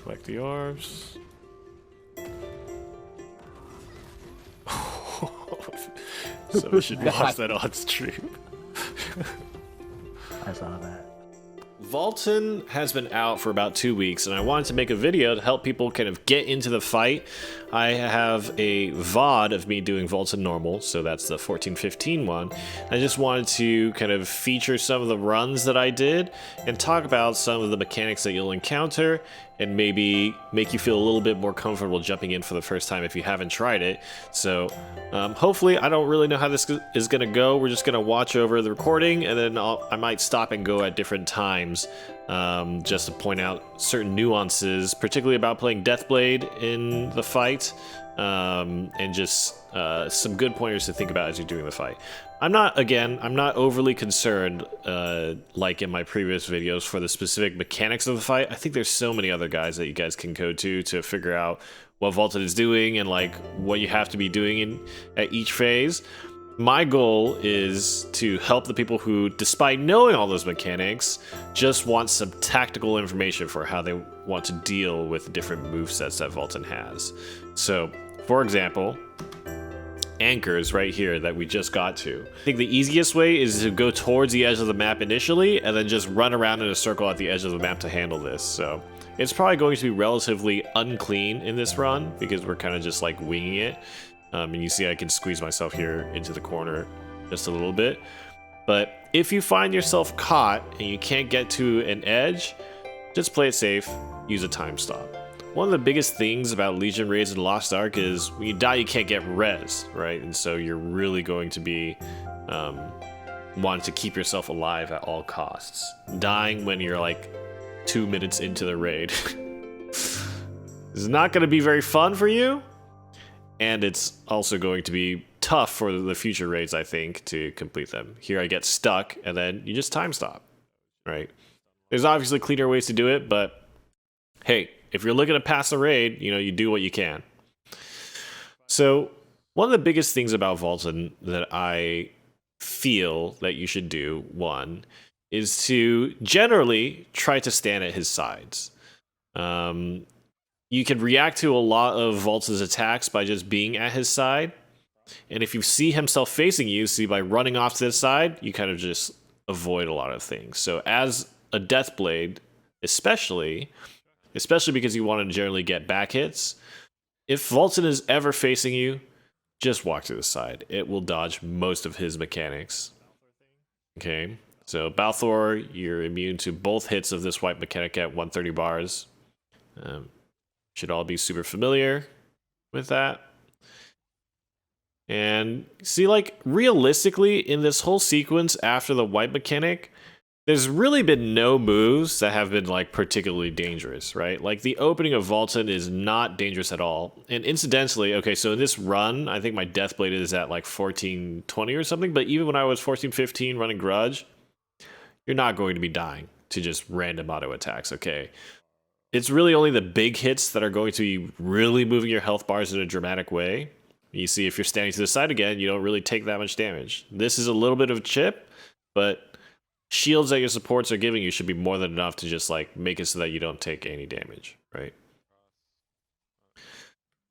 Collect the orbs. So we should watch that on stream. I saw that. Valtan has been out for about 2 weeks, and I wanted to make a video to help people kind of get into the fight. I have a VOD of me doing Valtan normal, so that's the 14-15 one. I just wanted to kind of feature some of the runs that I did and talk about some of the mechanics that you'll encounter and maybe make you feel a little bit more comfortable jumping in for the first time if you haven't tried it. So hopefully, I don't really know how this is going to go. We're just going to watch over the recording, and then I might stop and go at different times just to point out certain nuances, particularly about playing Deathblade in the fight, and just some good pointers to think about as you're doing the fight. I'm not overly concerned, like in my previous videos, for the specific mechanics of the fight. I think there's so many other guys that you guys can go to figure out what Valtan is doing and like what you have to be doing at each phase. My goal is to help the people who, despite knowing all those mechanics, just want some tactical information for how they want to deal with different movesets that Valtan has. So, for example, anchors right here that we just got to. I think the easiest way is to go towards the edge of the map initially and then just run around in a circle at the edge of the map to handle this. So it's probably going to be relatively unclean in this run because we're kind of just like winging it. And you see I can squeeze myself here into the corner just a little bit. But if you find yourself caught and you can't get to an edge, just play it safe, use a time stop. One of the biggest things about Legion raids in Lost Ark is when you die, you can't get res, right? And so you're really going to be wanting to keep yourself alive at all costs. Dying when you're like 2 minutes into the raid is not going to be very fun for you, and it's also going to be tough for the future raids, I think, to complete them. Here I get stuck, and then you just time stop, right? There's obviously cleaner ways to do it, but hey, if you're looking to pass a raid, you do what you can. So one of the biggest things about Valtan that I feel that you should do, one, is to generally try to stand at his sides. You can react to a lot of Valtan's attacks by just being at his side. And if you see himself facing you, see by running off to the side, you kind of just avoid a lot of things. So as a Deathblade, especially because you want to generally get back hits, if Valtan is ever facing you, just walk to the side. It will dodge most of his mechanics. Okay, so Balthor, you're immune to both hits of this white mechanic at 130 bars. Should all be super familiar with that. And see, like, realistically, in this whole sequence after the white mechanic, there's really been no moves that have been, like, particularly dangerous, right? Like, the opening of Valtan is not dangerous at all. And incidentally, okay, so in this run, I think my Deathblade is at, like, 1420 or something, but even when I was 1415 running Grudge, you're not going to be dying to just random auto attacks, okay? It's really only the big hits that are going to be really moving your health bars in a dramatic way. You see, if you're standing to the side again, you don't really take that much damage. This is a little bit of a chip, but shields that your supports are giving you should be more than enough to just like make it so that you don't take any damage, right?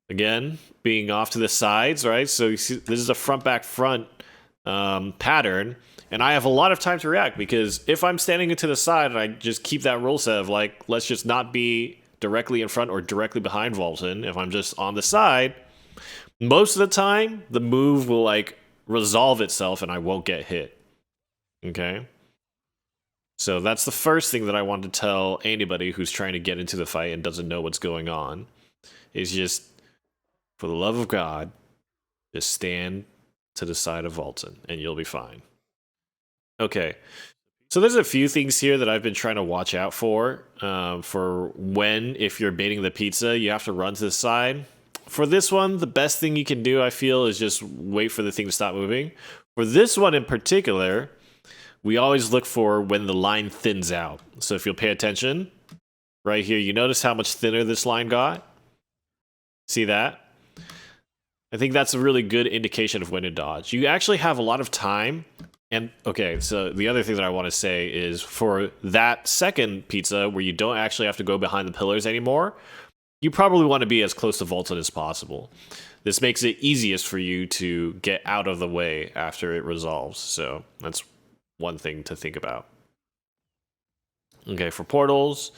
Again, being off to the sides, right? So you see, this is a front-back-front pattern, and I have a lot of time to react because if I'm standing to the side and I just keep that rule set of like, let's just not be directly in front or directly behind Valtan, if I'm just on the side, most of the time, the move will like resolve itself and I won't get hit. Okay? So that's the first thing that I want to tell anybody who's trying to get into the fight and doesn't know what's going on, is just, for the love of God, just stand to the side of Valtan and you'll be fine. Okay. So there's a few things here that I've been trying to watch out for when, if you're baiting the pizza, you have to run to the side. For this one, the best thing you can do, I feel, is just wait for the thing to stop moving. For this one in particular, we always look for when the line thins out. So if you'll pay attention, right here, you notice how much thinner this line got? See that? I think that's a really good indication of when to dodge. You actually have a lot of time And okay, so the other thing that I want to say is for that second pizza where you don't actually have to go behind the pillars anymore, you probably want to be as close to Valtan as possible. This makes it easiest for you to get out of the way after it resolves. So that's one thing to think about. Okay, for portals,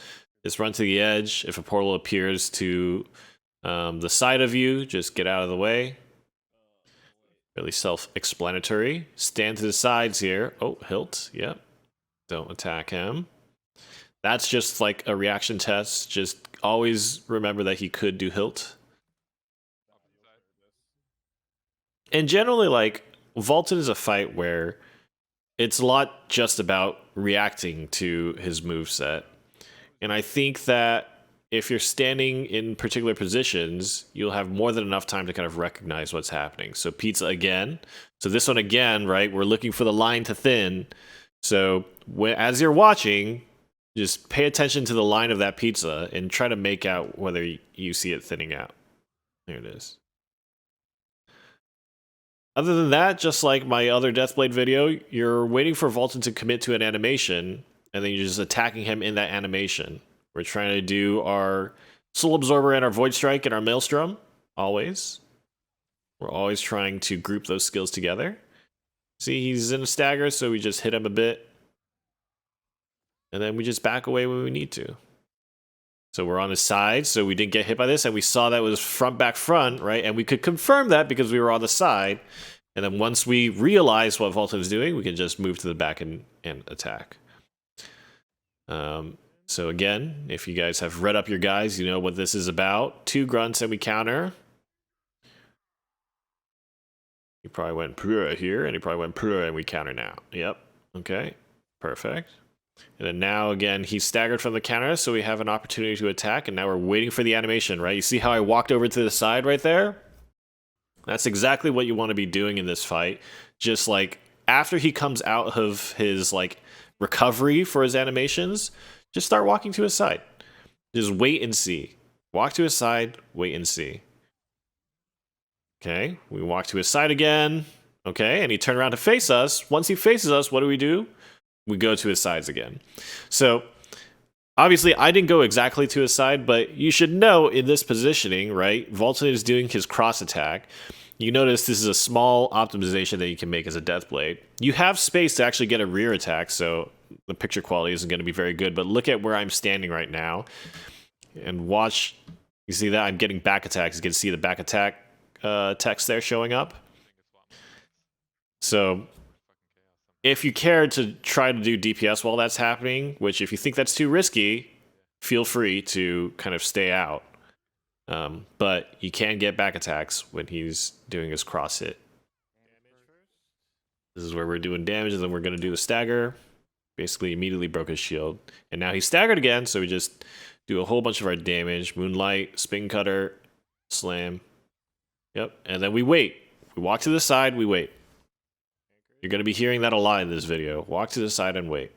just run to the edge. If a portal appears to the side of you, just get out of the way. Really self-explanatory. Stand to the sides here. Oh, hilt. Yep. Don't attack him. That's just like a reaction test. Just always remember that he could do hilt. And generally, like, Valtan is a fight where it's a lot just about reacting to his moveset. And I think that if you're standing in particular positions, you'll have more than enough time to kind of recognize what's happening. So pizza again. So this one again, right? We're looking for the line to thin. So as you're watching, just pay attention to the line of that pizza and try to make out whether you see it thinning out. There it is. Other than that, just like my other Deathblade video, you're waiting for Valtan to commit to an animation, and then you're just attacking him in that animation. We're trying to do our Soul Absorber and our Void Strike and our Maelstrom, always. We're always trying to group those skills together. See, he's in a stagger, so we just hit him a bit. And then we just back away when we need to. So we're on his side, so we didn't get hit by this, and we saw that it was front, back, front, right? And we could confirm that because we were on the side. And then once we realized what Valtan was doing, we can just move to the back and attack. So again, if you guys have read up your guys, you know what this is about. 2 grunts and we counter. He probably went pura here, and he probably went pura, and we counter now. Yep. Okay. Perfect. And then now, again, he's staggered from the counter, so we have an opportunity to attack, and now we're waiting for the animation, right? You see how I walked over to the side right there? That's exactly what you want to be doing in this fight. Just like after he comes out of his like recovery for his animations, just start walking to his side. Just wait and see. Walk to his side, wait and see. Okay, we walk to his side again. Okay, and he turned around to face us. Once he faces us, what do? We go to his sides again. So obviously I didn't go exactly to his side, but you should know in this positioning, right? Valtan is doing his cross attack. You notice this is a small optimization that you can make as a Deathblade. You have space to actually get a rear attack, so the picture quality isn't going to be very good, but look at where I'm standing right now and watch. You see that I'm getting back attacks. You can see the back attack text there showing up. So if you care to try to do DPS while that's happening, which if you think that's too risky, feel free to kind of stay out. But you can get back attacks when he's doing his cross hit. This is where we're doing damage, and then we're going to do the stagger. Basically immediately broke his shield. And now he's staggered again, so we just do a whole bunch of our damage. Moonlight, Spin Cutter, Slam. Yep, and then we wait. We walk to the side, we wait. You're going to be hearing that a lot in this video. Walk to the side and wait.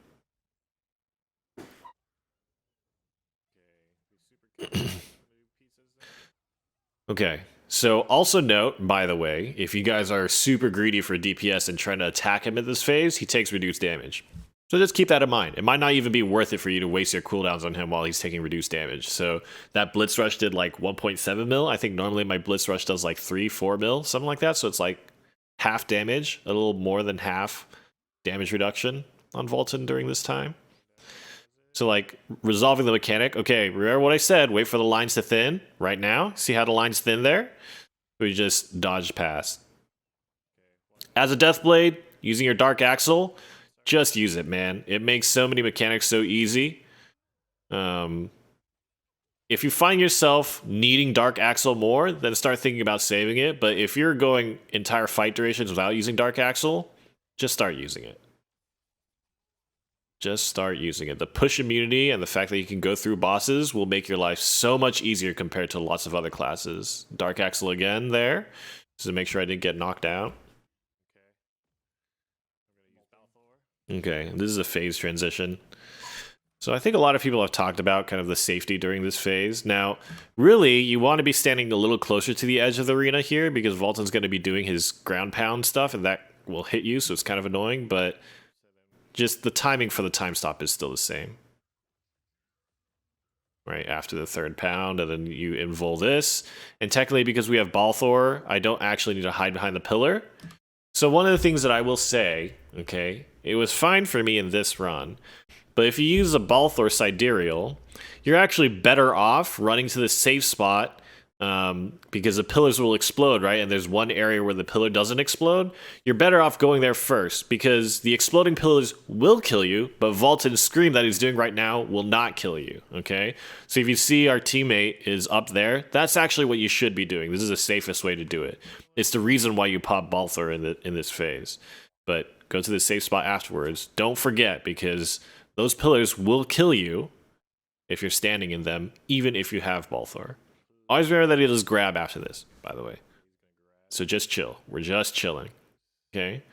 Okay, so also note, by the way, if you guys are super greedy for DPS and trying to attack him at this phase, he takes reduced damage. So just keep that in mind. It might not even be worth it for you to waste your cooldowns on him while he's taking reduced damage. So that Blitz Rush did like 1.7 mil. I think normally my Blitz Rush does like 3-4 mil, something like that. So it's like half damage, a little more than half damage reduction on Valtan during this time. So like resolving the mechanic. Okay, remember what I said, wait for the lines to thin right now. See how the lines thin there? We just dodged past. As a Deathblade, using your Dark Axle, just use it, man. It makes so many mechanics so easy. If you find yourself needing Dark Axle more, then start thinking about saving it. But if you're going entire fight durations without using Dark Axle, just start using it. Just start using it. The push immunity and the fact that you can go through bosses will make your life so much easier compared to lots of other classes. Dark Axle again there, just to make sure I didn't get knocked out. Okay, this is a phase transition. So I think a lot of people have talked about kind of the safety during this phase. Now, really, you want to be standing a little closer to the edge of the arena here because Valtan's going to be doing his ground pound stuff, and that will hit you, so it's kind of annoying, but just the timing for the time stop is still the same. Right after the third pound, and then you invul this. And technically, because we have Balthor, I don't actually need to hide behind the pillar. So one of the things that I will say, okay, it was fine for me in this run, but if you use a Balthor Sidereal, you're actually better off running to the safe spot, because the pillars will explode, right? And there's one area where the pillar doesn't explode. You're better off going there first, because the exploding pillars will kill you, but Valtan's scream that he's doing right now will not kill you, okay? So if you see our teammate is up there, that's actually what you should be doing. This is the safest way to do it. It's the reason why you pop Balthor in this phase. But go to the safe spot afterwards. Don't forget, because those pillars will kill you if you're standing in them, even if you have Balthor. Always remember that he does grab after this, by the way. So just chill. We're just chilling. Okay?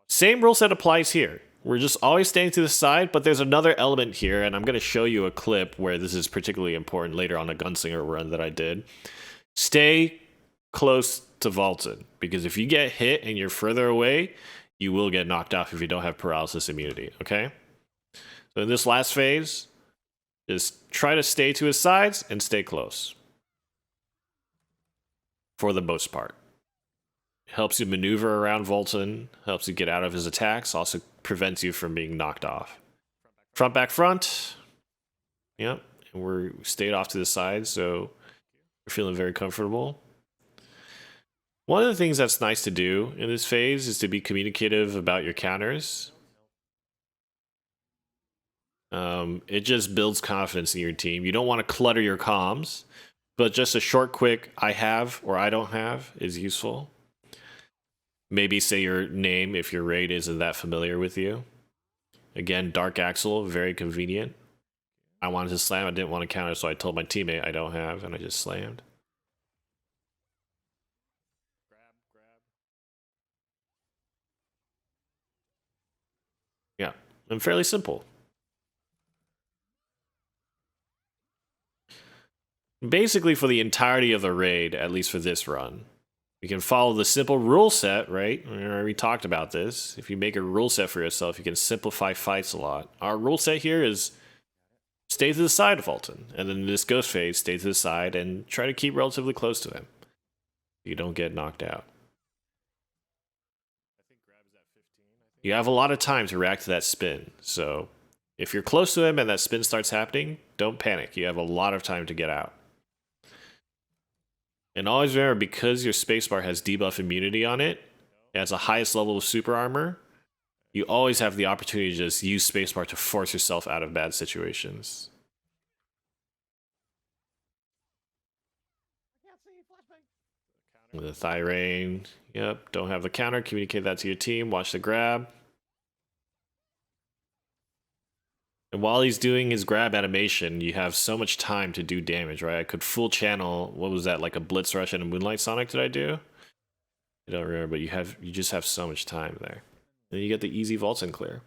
Same rule set applies here. We're just always staying to the side, but there's another element here, and I'm going to show you a clip where this is particularly important later on a Gunslinger run that I did. Stay close to Valtan, because if you get hit and you're further away, you will get knocked off if you don't have paralysis immunity, okay? So in this last phase, just try to stay to his sides and stay close. For the most part. It helps you maneuver around Valtan, helps you get out of his attacks, also prevents you from being knocked off. Front, back, front. Yep, and we're stayed off to the side, so we're feeling very comfortable. One of the things that's nice to do in this phase is to be communicative about your counters. It just builds confidence in your team. You don't want to clutter your comms. But just a short, quick, I have or I don't have is useful. Maybe say your name if your raid isn't that familiar with you. Again, Dark Axle, very convenient. I wanted to slam, I didn't want to counter, so I told my teammate I don't have, and I just slammed. Yeah, and fairly simple. Basically, for the entirety of the raid, at least for this run, you can follow the simple rule set, right? We talked about this. If you make a rule set for yourself, you can simplify fights a lot. Our rule set here is stay to the side of Valtan, and then in this ghost phase, stay to the side and try to keep relatively close to him. You don't get knocked out. You have a lot of time to react to that spin, so if you're close to him and that spin starts happening, don't panic. You have a lot of time to get out. And always remember, because your spacebar has debuff immunity on it, it has the highest level of super armor, you always have the opportunity to just use spacebar to force yourself out of bad situations. The Thyrane, yep, don't have the counter, communicate that to your team, watch the grab. And while he's doing his grab animation, you have so much time to do damage, right? I could full channel, what was that, like a Blitz Rush and a Moonlight Sonic did I do? I don't remember, but you just have so much time there. And you get the easy Valtan clear.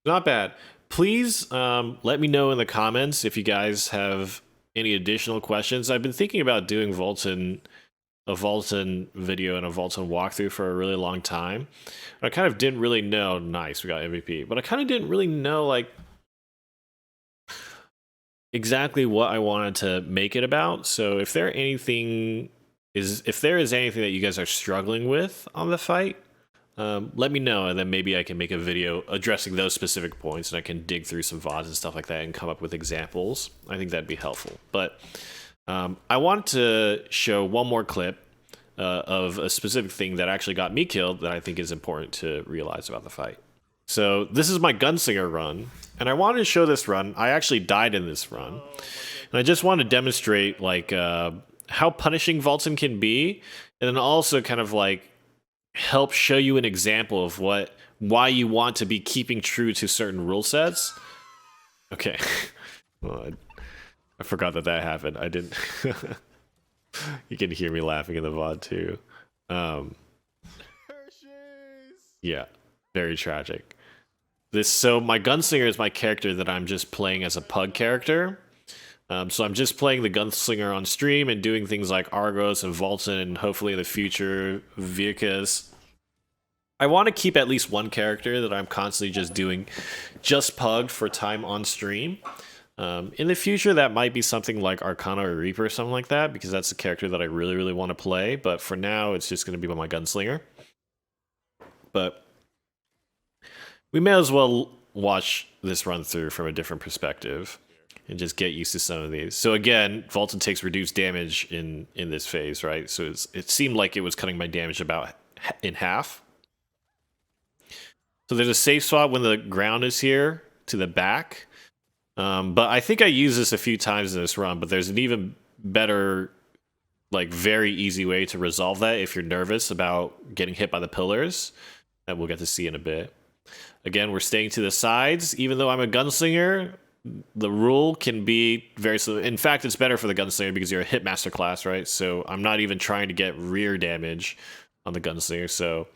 Not bad. Please let me know in the comments if you guys have any additional questions. I've been thinking about doing a Valtan video and a Valtan walkthrough for a really long time. I kind of didn't really know, nice, we got MVP, but I kind of didn't really know, like, exactly what I wanted to make it about. So if there is anything that you guys are struggling with on the fight, let me know, and then maybe I can make a video addressing those specific points, and I can dig through some VODs and stuff like that and come up with examples. I think that'd be helpful. But I want to show one more clip of a specific thing that actually got me killed that I think is important to realize about the fight. So this is my Gunslinger run, and I wanted to show this run. I actually died in this run, and I just want to demonstrate like how punishing Valtan can be, and then also kind of like help show you an example of why you want to be keeping true to certain rule sets. Okay, well, I forgot that happened. I didn't. You can hear me laughing in the VOD too. Yeah, very tragic. So my Gunslinger is my character that I'm just playing as a pug character. So I'm just playing the Gunslinger on stream and doing things like Argos and Valtan, and hopefully in the future Virkas. I want to keep at least one character that I'm constantly just doing just pug for time on stream. In the future, that might be something like Arcana or Reaper or something like that, because that's a character that I really, really want to play. But for now, it's just going to be my Gunslinger. But we may as well watch this run through from a different perspective and just get used to some of these. So again, Valtan takes reduced damage in this phase, right? So it seemed like it was cutting my damage about in half. So there's a safe spot when the ground is here to the back. But I think I used this a few times in this run, but there's an even better, like very easy way to resolve that if you're nervous about getting hit by the pillars, that we'll get to see in a bit. Again, we're staying to the sides. Even though I'm a gunslinger, the rule can be very slow. In fact, it's better for the gunslinger because you're a hitmaster class, right? So I'm not even trying to get rear damage on the gunslinger. So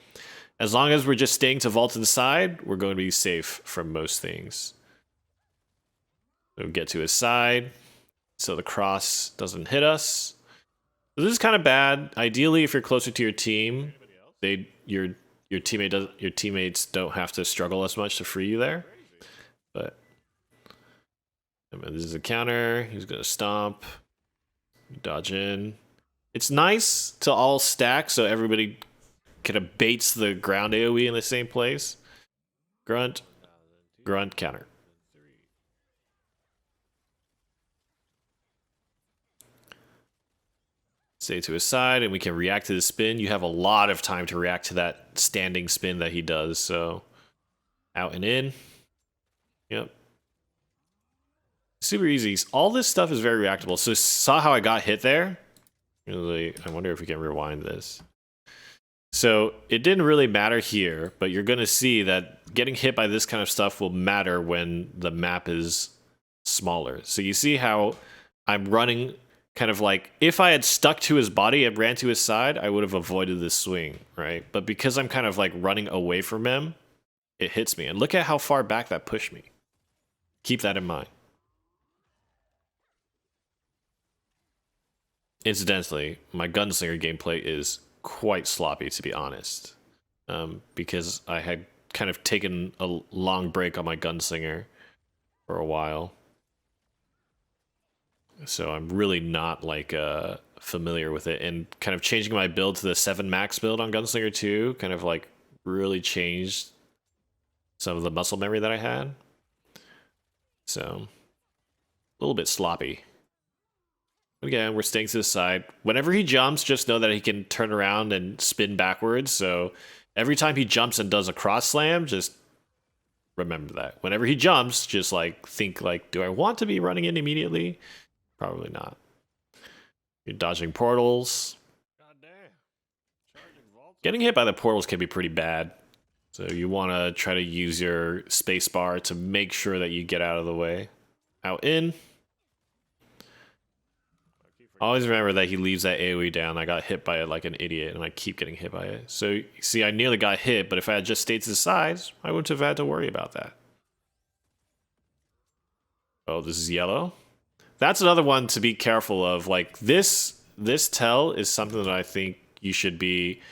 as long as we're just staying to Valtan's side, we're going to be safe from most things. So get to his side so the cross doesn't hit us. So this is kind of bad. Ideally, if you're closer to your team, your teammates don't have to struggle as much to free you there. But I mean, this is a counter. He's gonna stomp, dodge in. It's nice to all stack so everybody kind of baits the ground AoE in the same place. Grunt, grunt, counter. Stay to his side, and we can react to the spin. You have a lot of time to react to that standing spin that he does. So out and in. Yep. Super easy. All this stuff is very reactable. So saw how I got hit there? Really, I wonder if we can rewind this. So it didn't really matter here, but you're going to see that getting hit by this kind of stuff will matter when the map is smaller. So you see how I'm running kind of like, if I had stuck to his body and ran to his side, I would have avoided this swing, right? But because I'm kind of like running away from him, it hits me. And look at how far back that pushed me. Keep that in mind. Incidentally, my gunslinger gameplay is quite sloppy, to be honest, because I had kind of taken a long break on my gunslinger for a while. So I'm really not like familiar with it, and kind of changing my build to the 7 max build on Gunslinger 2 kind of like really changed some of the muscle memory that I had. So a little bit sloppy. Again, we're staying to the side. Whenever he jumps, just know that he can turn around and spin backwards. So every time he jumps and does a cross slam, just remember that. Whenever he jumps, just like think like, do I want to be running in immediately? Probably not. You're dodging portals. God damn. Getting hit by the portals can be pretty bad. So you want to try to use your space bar to make sure that you get out of the way. Out in. Always remember that he leaves that AoE down. I got hit by it like an idiot, and I keep getting hit by it. So, you see, I nearly got hit, but if I had just stayed to the sides, I wouldn't have had to worry about that. Oh, this is yellow. That's another one to be careful of. Like, this tell is something that I think you should be...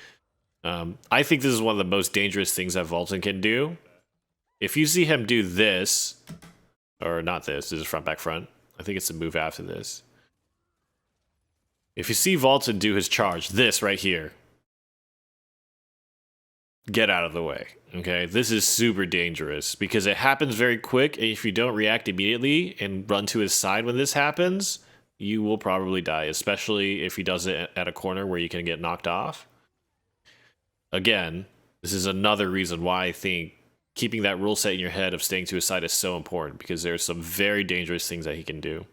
I think this is one of the most dangerous things that Valtan can do. If you see him do this, or not this is front, back, front. I think it's a move after this. If you see Valtan do his charge, this right here, get out of the way, okay? This is super dangerous because it happens very quick, and if you don't react immediately and run to his side when this happens, you will probably die, especially if he does it at a corner where you can get knocked off. Again, this is another reason why I think keeping that rule set in your head of staying to his side is so important, because there's some very dangerous things that he can do.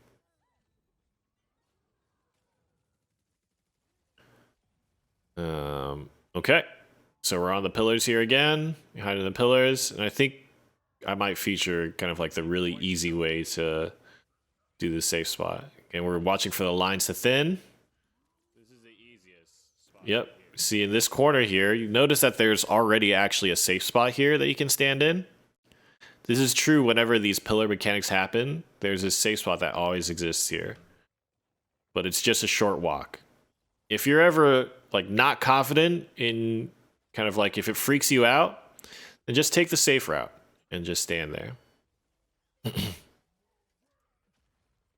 Okay, so we're on the pillars here again, behind the pillars, and I think I might feature kind of like the really easy way to do the safe spot. And we're watching for the lines to thin. This is the easiest spot. Yep. See, in this corner here, you notice that there's already actually a safe spot here that you can stand in. This is true whenever these pillar mechanics happen. There's a safe spot that always exists here. But it's just a short walk. If you're ever like not confident in kind of like if it freaks you out, then just take the safe route and just stand there.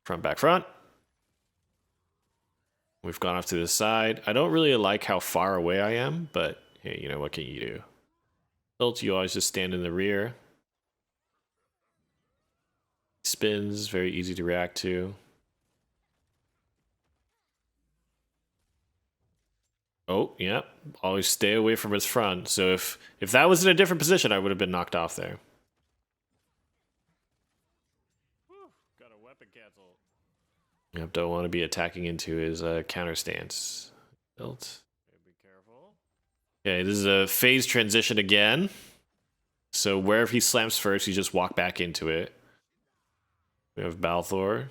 Front, back, front. We've gone off to the side. I don't really like how far away I am, but hey, you know, what can you do? Tilt, you always just stand in the rear. Spins, very easy to react to. Oh, yeah. Always stay away from his front. So if that was in a different position, I would have been knocked off there. Got a weapon cancel. Yep, don't want to be attacking into his counter stance. Built. Be careful. Okay, this is a phase transition again. So wherever he slams first, you just walk back into it. We have Balthor.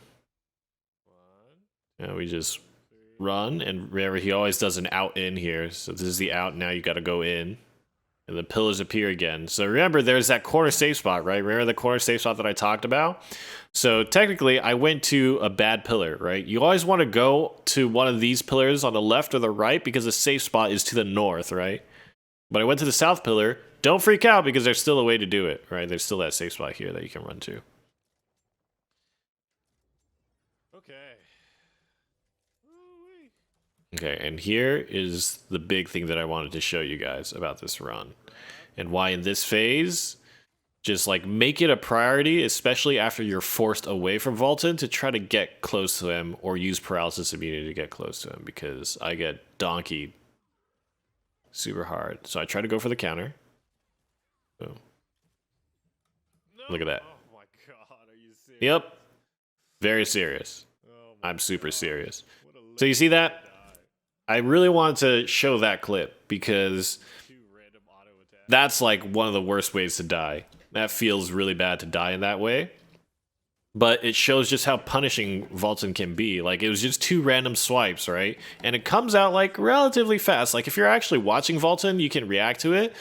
Yeah, we just run, and remember, he always does an out in here. So this is the out, now you got to go in. And the pillars appear again. So remember, there's that corner safe spot, right? Remember the corner safe spot that I talked about? So technically, I went to a bad pillar, right? You always want to go to one of these pillars on the left or the right because the safe spot is to the north, right? But I went to the south pillar. Don't freak out because there's still a way to do it, right? There's still that safe spot here that you can run to. Okay, and here is the big thing that I wanted to show you guys about this run. And why in this phase, just like make it a priority, especially after you're forced away from Valtan, to try to get close to him or use paralysis immunity to get close to him, because I get donkeyed super hard. So I try to go for the counter. Oh. Look at that. Oh my God, are you serious? Yep. Very serious. I'm super serious. So you see that? I really wanted to show that clip because that's like one of the worst ways to die. That feels really bad to die in that way. But it shows just how punishing Valtan can be. Like, it was just 2 random swipes, right? And it comes out like relatively fast. Like, if you're actually watching Valtan, you can react to it.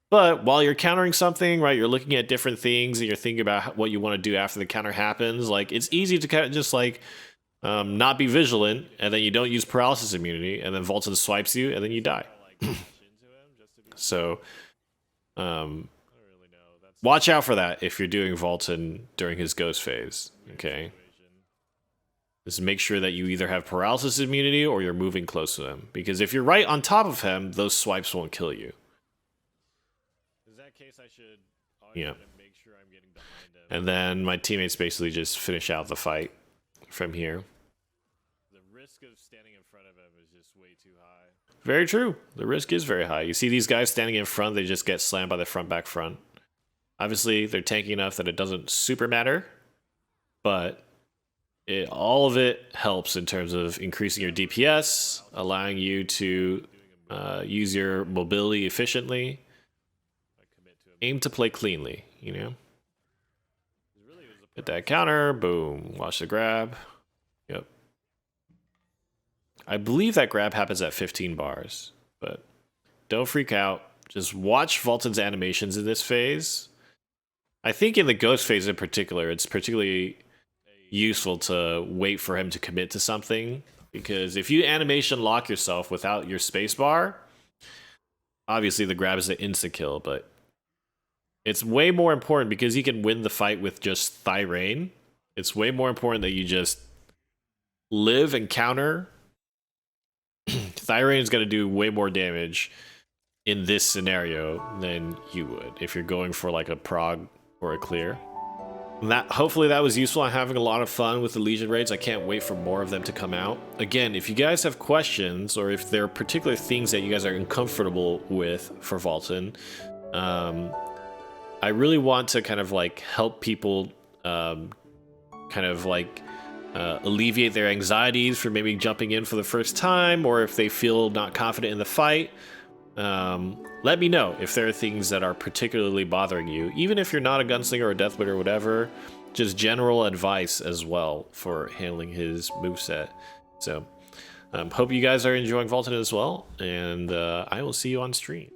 But while you're countering something, right, you're looking at different things and you're thinking about what you want to do after the counter happens. Like, it's easy to kind of just like not be vigilant, and then you don't use paralysis immunity, and then Valtan swipes you, and then you die. So, watch out for that if you're doing Valtan during his ghost phase, okay? Just make sure that you either have paralysis immunity or you're moving close to him, because if you're right on top of him, those swipes won't kill you. In that case, I should make sure I'm getting behind him. And then my teammates basically just finish out the fight from here. The risk of standing in front of him is just way too high. Very true. The risk is very high. You see these guys standing in front, they just get slammed by the front back front. Obviously, they're tanky enough that it doesn't super matter, but all of it helps in terms of increasing your DPS, allowing you to use your mobility efficiently, aim to play cleanly, you know? Hit that counter, boom, watch the grab. Yep. I believe that grab happens at 15 bars, but don't freak out. Just watch Valtan's animations in this phase. I think in the ghost phase in particular, it's particularly useful to wait for him to commit to something, because if you animation lock yourself without your spacebar, obviously the grab is an insta-kill, but it's way more important because he can win the fight with just Studiorainy. It's way more important that you just live and counter. Studiorainy is going to do way more damage in this scenario than you would if you're going for like a prog or a clear. And hopefully that was useful. I'm having a lot of fun with the Legion raids. I can't wait for more of them to come out. Again, if you guys have questions or if there are particular things that you guys are uncomfortable with for Valtan, I really want to kind of like help people kind of like alleviate their anxieties for maybe jumping in for the first time, or if they feel not confident in the fight. Let me know if there are things that are particularly bothering you, even if you're not a gunslinger or a deathblade or whatever. Just general advice as well for handling his moveset. So hope you guys are enjoying Valtan as well, and I will see you on stream.